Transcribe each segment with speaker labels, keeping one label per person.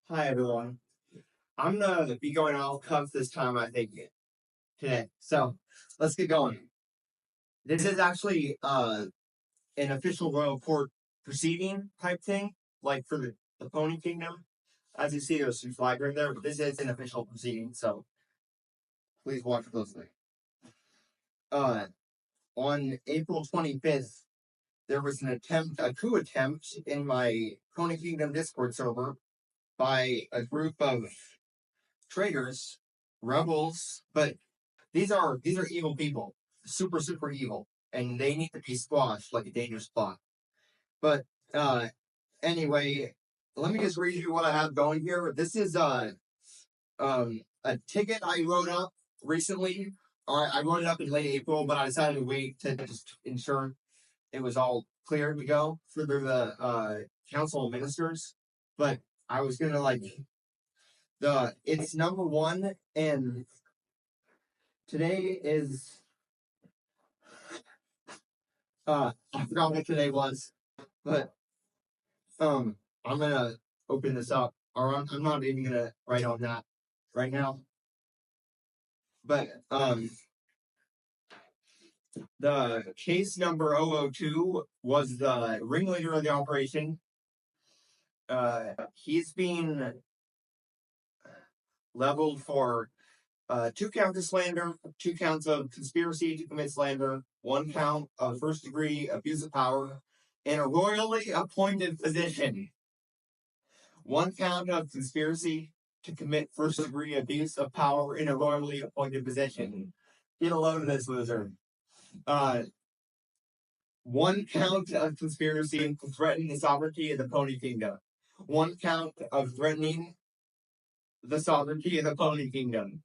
Speaker 1: Hi everyone. I'm gonna be going all cuff this time, I think, today. So let's get going. This is actually an official royal court proceeding type thing, like for the Pony Kingdom. As you see, there's some flag right there, but this is an official proceeding, so please watch closely. On April 25th, there was a coup attempt in my Pony Kingdom Discord server by a group of traitors, rebels, but these are evil people, super evil, and they need to be squashed like a dangerous plot. But anyway, let me just read you what I have going here. This is a ticket I wrote up recently. I wrote it up in late April, but I decided to wait to just ensure it was all clear to go for the council of ministers. But I was gonna it's number one, and today is I forgot what today was, but I'm gonna open this up, or I'm not even gonna write on that right now. But the case number 002 was the ringleader of the operation. He's being leveled for 2 counts of slander, 2 counts of conspiracy to commit slander, 1 count of first-degree abuse of power, in a royally appointed position. 1 count of conspiracy to commit first-degree abuse of power in a royally appointed position. Get a load of this, loser. 1 count of conspiracy to threaten the sovereignty of the Pony Kingdom. 1 count of threatening the sovereignty of the Pony Kingdom.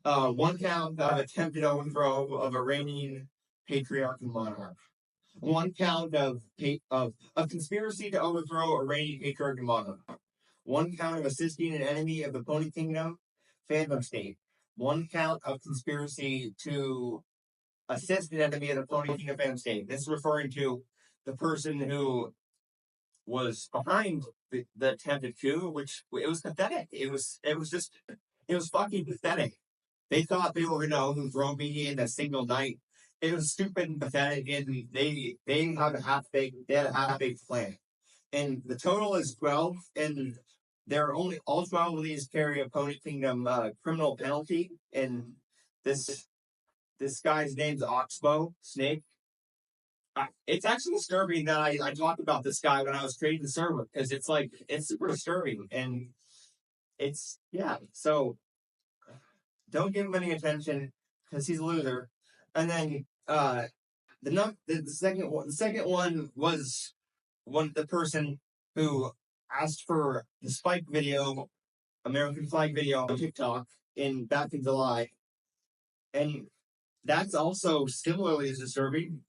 Speaker 1: 1 count of attempted overthrow of a reigning patriarchal monarch. 1 count of conspiracy to overthrow a reigning patriarchal monarch. 1 count of assisting an enemy of the Pony Kingdom, Phantom State. 1 count of conspiracy to assist an enemy of the Pony Kingdom, Phantom State. This is referring to the person who was behind the attempted coup, which it was pathetic. It was fucking pathetic. They thought they were gonna overthrow me in a single night. It was stupid and pathetic, and they had a half-baked plan. And the total is 12, and there are only all 12 of these carry a Pony Kingdom criminal penalty. And this guy's name's Oxbow Snake. It's actually disturbing that I talked about this guy when I was creating the server, because it's super disturbing, and so don't give him any attention because he's a loser. And then the second one was the person who asked for the spike video, American flag video on TikTok back in July, and that's also similarly as disturbing.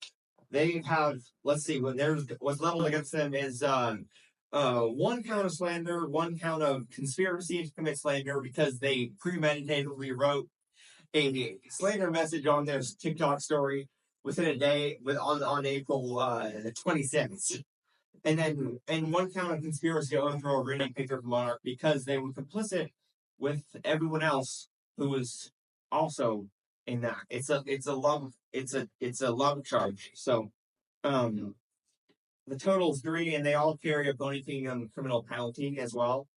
Speaker 1: They have, let's see, what's leveled against them is 1 count of slander, 1 count of conspiracy to commit slander because they premeditatedly wrote a slander message on their TikTok story within a day on April 26th. And then 1 count of conspiracy to overthrow a reigning patriarchal monarch because they were complicit with everyone else who was also in that. It's a love charge. So the total is 3, and they all carry a Pony Kingdom criminal penalty as well.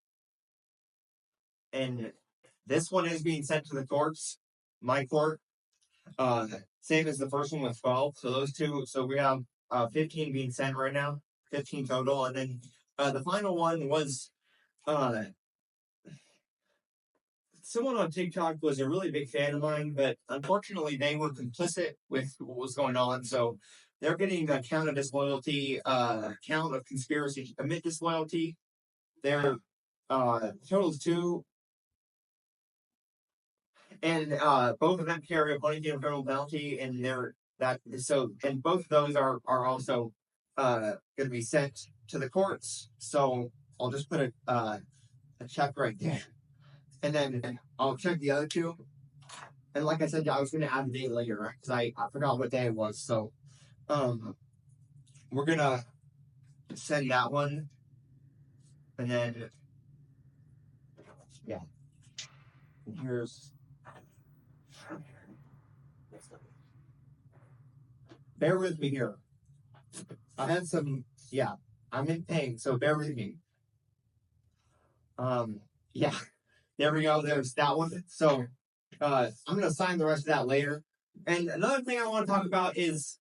Speaker 1: And this one is being sent to the courts, my court. Same as the first one with 12. So those two. So we have 15 being sent right now, 15 total, and then the final one was someone on TikTok was a really big fan of mine, but unfortunately they were complicit with what was going on. So they're getting a count of disloyalty, count of conspiracy to commit disloyalty. Their total is 2. And both of them carry a Pony Kingdom criminal penalty, and both of those are also going to be sent to the courts. So I'll just put a check right there, and then I'll check the other 2. And like I said, I was going to add the date later because I forgot what day it was. So we're gonna send that one, and then Yeah. And here's. Bear with me here. I had some. Yeah, I'm in pain, so bear with me. Yeah. There we go. There's that one. So, I'm gonna sign the rest of that later. And another thing I want to talk about is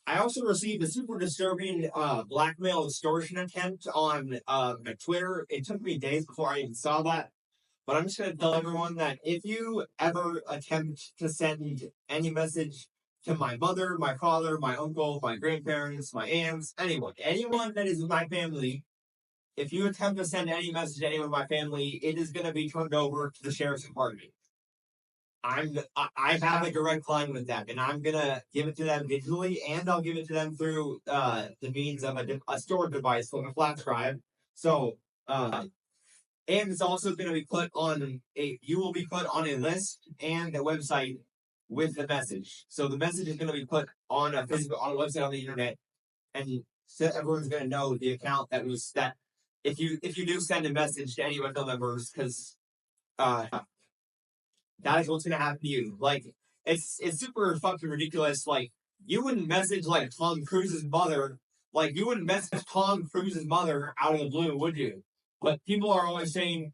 Speaker 1: I also received a super disturbing blackmail extortion attempt on Twitter. It took me days before I even saw that. But I'm just going to tell everyone that if you ever attempt to send any message to my mother, my father, my uncle, my grandparents, my aunts, anyone that is in my family, if you attempt to send any message to anyone in my family, it is going to be turned over to the sheriff's department. I have a direct line with them, and I'm gonna give it to them digitally, and I'll give it to them through the means of a storage device like a flash drive. So, and it's also going to be put on you will be put on a list and a website with the message. So the message is going to be put on a website on the internet, and so everyone's going to know the account that was that. If you do send a message to any of the members, because that is what's gonna happen to you. Like, it's super fucking ridiculous. Like, you wouldn't message like Tom Cruise's mother. Like, you wouldn't message Tom Cruise's mother out of the blue, would you? But people are always saying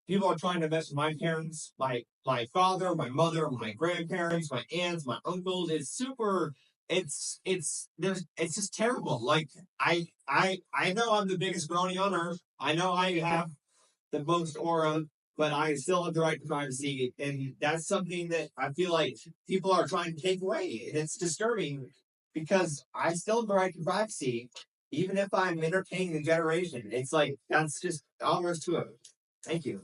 Speaker 1: people are trying to message my parents, my father, my mother, my grandparents, my aunts, my uncles. It's super. It's just terrible. Like, I know I'm the biggest brony on earth. I know I have the most aura, but I still have the right to privacy. And that's something that I feel like people are trying to take away. And it's disturbing because I still have the right to privacy, even if I'm entertaining the generation. It's like, that's just all there is to it. Thank you.